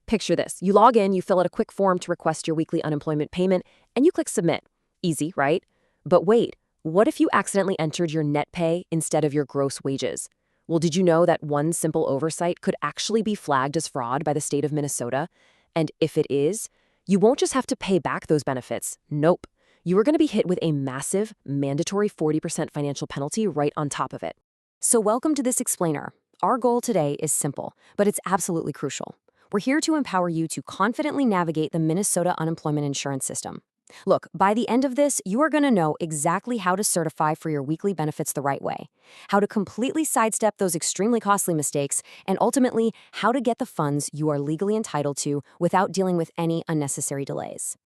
Picture this. You log in, you fill out a quick form to request your weekly unemployment payment, and you click submit. Easy, right? But wait, what if you accidentally entered your net pay instead of your gross wages? Well, did you know that one simple oversight could actually be flagged as fraud by the state of Minnesota? And if it is, you won't just have to pay back those benefits. Nope. You are going to be hit with a massive, mandatory 40% financial penalty right on top of it. So welcome to this explainer. Our goal today is simple, but it's absolutely crucial. We're here to empower you to confidently navigate the Minnesota unemployment insurance system. Look, by the end of this, you are going to know exactly how to certify for your weekly benefits the right way, how to completely sidestep those extremely costly mistakes, and ultimately, how to get the funds you are legally entitled to without dealing with any unnecessary delays.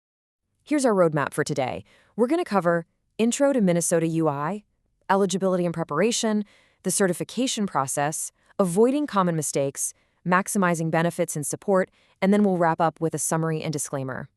Here's our roadmap for today. We're going to cover Intro to Minnesota UI, eligibility and preparation, the certification process, avoiding common mistakes, maximizing benefits and support, and then we'll wrap up with a summary and disclaimer.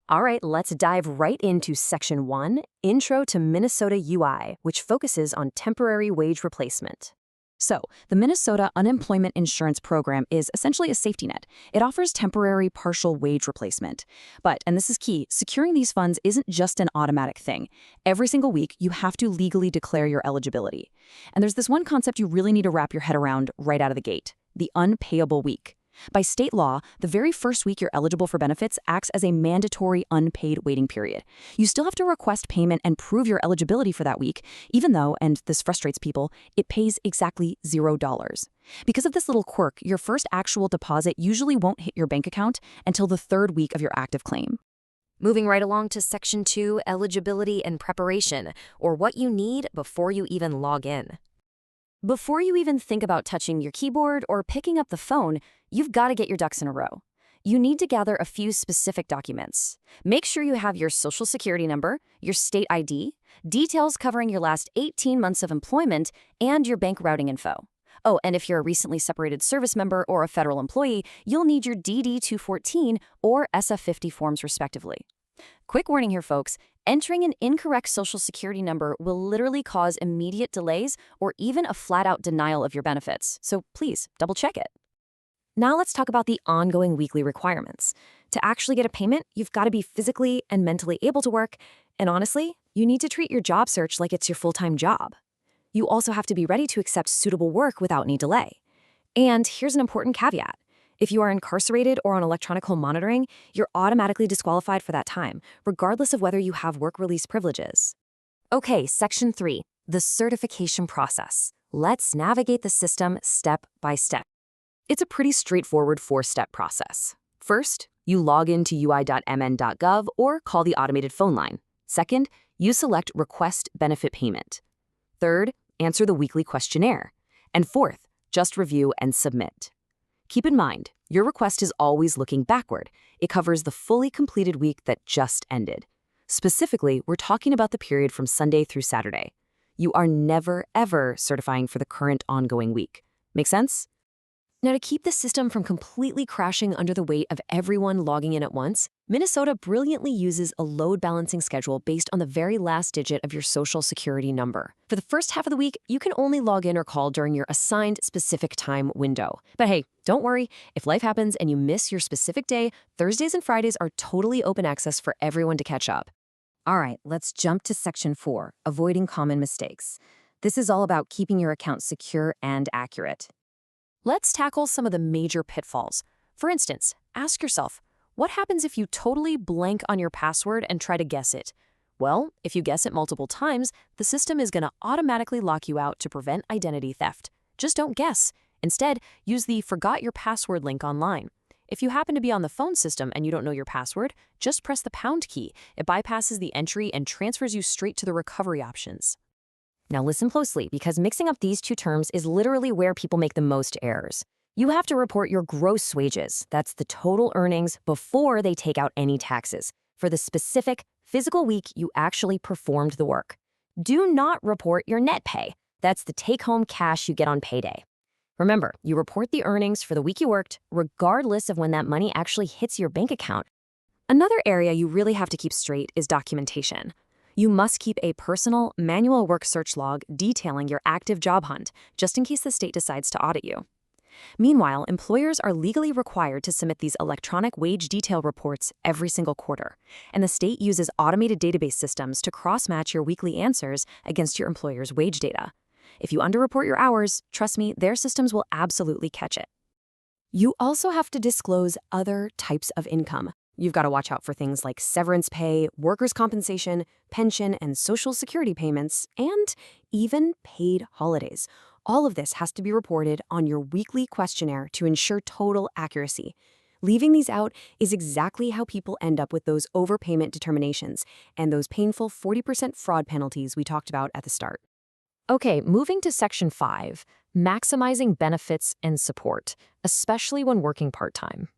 All right, let's dive right into Section 1, Intro to Minnesota UI, which focuses on temporary wage replacement. So, the Minnesota Unemployment Insurance Program is essentially a safety net. It offers temporary partial wage replacement. But, and this is key, securing these funds isn't just an automatic thing. Every single week, you have to legally declare your eligibility. And there's this one concept you really need to wrap your head around right out of the gate: the unpayable week. By state law, the very first week you're eligible for benefits acts as a mandatory unpaid waiting period. You still have to request payment and prove your eligibility for that week, even though, and this frustrates people, it pays exactly $0. Because of this little quirk, your first actual deposit usually won't hit your bank account until the third week of your active claim. Moving right along to Section 2, Eligibility and Preparation, or what you need before you even log in. Before you even think about touching your keyboard or picking up the phone, you've got to get your ducks in a row. You need to gather a few specific documents. Make sure you have your Social Security number, your state ID, details covering your last 18 months of employment, and your bank routing info. Oh, and if you're a recently separated service member or a federal employee, you'll need your DD-214 or SF-50 forms respectively. Quick warning here, folks. Entering an incorrect Social Security number will literally cause immediate delays or even a flat-out denial of your benefits, so please double-check it. Now let's talk about the ongoing weekly requirements. To actually get a payment, you've got to be physically and mentally able to work, and honestly, you need to treat your job search like it's your full-time job. You also have to be ready to accept suitable work without any delay. And here's an important caveat. If you are incarcerated or on electronic home monitoring, you're automatically disqualified for that time, regardless of whether you have work release privileges. Okay, Section 3, the certification process. Let's navigate the system step by step. It's a pretty straightforward 4-step process. First, you log into ui.mn.gov or call the automated phone line. Second, you select Request Benefit Payment. Third, answer the weekly questionnaire. And fourth, just review and submit. Keep in mind, your request is always looking backward. It covers the fully completed week that just ended. Specifically, we're talking about the period from Sunday through Saturday. You are never, ever certifying for the current ongoing week. Make sense? Now, to keep the system from completely crashing under the weight of everyone logging in at once, Minnesota brilliantly uses a load balancing schedule based on the very last digit of your Social Security number. For the first half of the week, you can only log in or call during your assigned specific time window. But hey, don't worry. If life happens and you miss your specific day, Thursdays and Fridays are totally open access for everyone to catch up. All right, let's jump to Section 4, Avoiding Common Mistakes. This is all about keeping your account secure and accurate. Let's tackle some of the major pitfalls. For instance, ask yourself, what happens if you totally blank on your password and try to guess it? Well, if you guess it multiple times, the system is going to automatically lock you out to prevent identity theft. Just don't guess. Instead, use the Forgot Your Password link online. If you happen to be on the phone system and you don't know your password, just press the pound key. It bypasses the entry and transfers you straight to the recovery options. Now listen closely, because mixing up these two terms is literally where people make the most errors. You have to report your gross wages. That's the total earnings before they take out any taxes for the specific physical week you actually performed the work. Do not report your net pay. That's the take-home cash you get on payday. Remember, you report the earnings for the week you worked, regardless of when that money actually hits your bank account. Another area you really have to keep straight is documentation. You must keep a personal, manual work search log detailing your active job hunt, just in case the state decides to audit you. Meanwhile, employers are legally required to submit these electronic wage detail reports every single quarter, and the state uses automated database systems to cross-match your weekly answers against your employer's wage data. If you underreport your hours, trust me, their systems will absolutely catch it. You also have to disclose other types of income. You've got to watch out for things like severance pay, workers' compensation, pension and social security payments, and even paid holidays. All of this has to be reported on your weekly questionnaire to ensure total accuracy. Leaving these out is exactly how people end up with those overpayment determinations and those painful 40% fraud penalties we talked about at the start. Okay, moving to Section 5, maximizing benefits and support, especially when working part-time.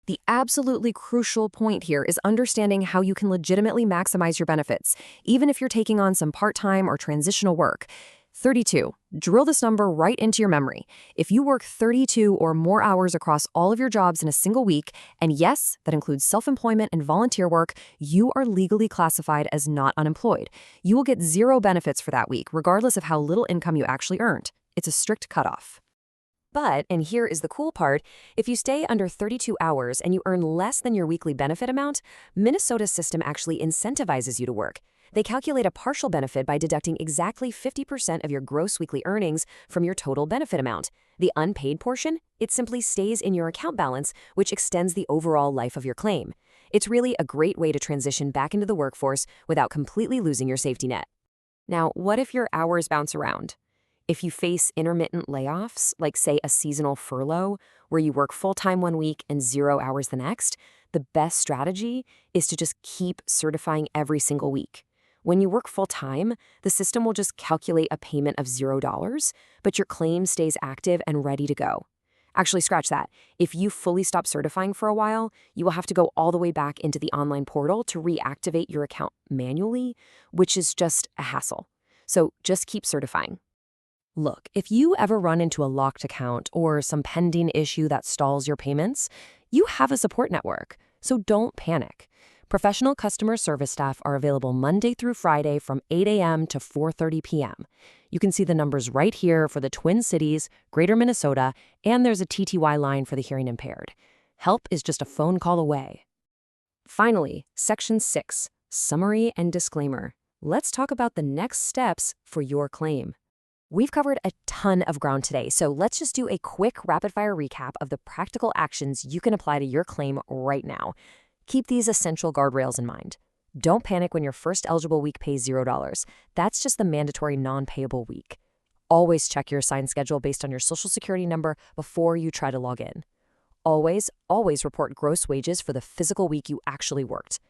The absolutely crucial point here is understanding how you can legitimately maximize your benefits, even if you're taking on some part-time or transitional work. 32. Drill this number right into your memory. If you work 32 or more hours across all of your jobs in a single week, and yes, that includes self-employment and volunteer work, you are legally classified as not unemployed. You will get zero benefits for that week, regardless of how little income you actually earned. It's a strict cutoff. But, and here is the cool part, if you stay under 32 hours and you earn less than your weekly benefit amount, Minnesota's system actually incentivizes you to work. They calculate a partial benefit by deducting exactly 50% of your gross weekly earnings from your total benefit amount. The unpaid portion, it simply stays in your account balance, which extends the overall life of your claim. It's really a great way to transition back into the workforce without completely losing your safety net. Now, what if your hours bounce around? If you face intermittent layoffs, like say a seasonal furlough, where you work full-time one week and 0 hours the next, the best strategy is to just keep certifying every single week. When you work full-time, the system will just calculate a payment of $0, but your claim stays active and ready to go. Actually, scratch that. If you fully stop certifying for a while, you will have to go all the way back into the online portal to reactivate your account manually, which is just a hassle. So just keep certifying. Look, if you ever run into a locked account or some pending issue that stalls your payments, you have a support network, so don't panic. Professional customer service staff are available Monday through Friday from 8 a.m. to 4:30 p.m. You can see the numbers right here for the Twin Cities, Greater Minnesota, and there's a TTY line for the hearing impaired. Help is just a phone call away. Finally, Section 6, Summary and Disclaimer. Let's talk about the next steps for your claim. We've covered a ton of ground today, so let's just do a quick rapid-fire recap of the practical actions you can apply to your claim right now. Keep these essential guardrails in mind. Don't panic when your first eligible week pays $0. That's just the mandatory non-payable week. Always check your assigned schedule based on your Social Security number before you try to log in. Always report gross wages for the physical week you actually worked.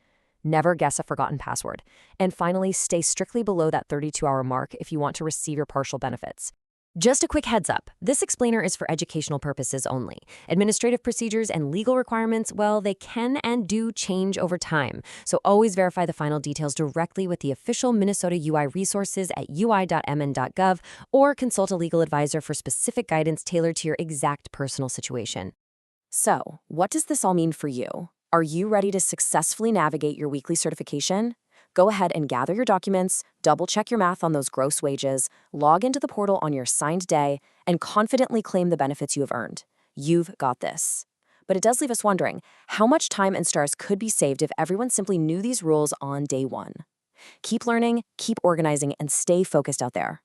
Never guess a forgotten password. And finally, stay strictly below that 32-hour mark if you want to receive your partial benefits. Just a quick heads up, this explainer is for educational purposes only. Administrative procedures and legal requirements, well, they can and do change over time. So always verify the final details directly with the official Minnesota UI resources at ui.mn.gov or consult a legal advisor for specific guidance tailored to your exact personal situation. So, what does this all mean for you? Are you ready to successfully navigate your weekly certification? Go ahead and gather your documents, double-check your math on those gross wages, log into the portal on your signed day, and confidently claim the benefits you have earned. You've got this. But it does leave us wondering, how much time and stress could be saved if everyone simply knew these rules on day one? Keep learning, keep organizing, and stay focused out there.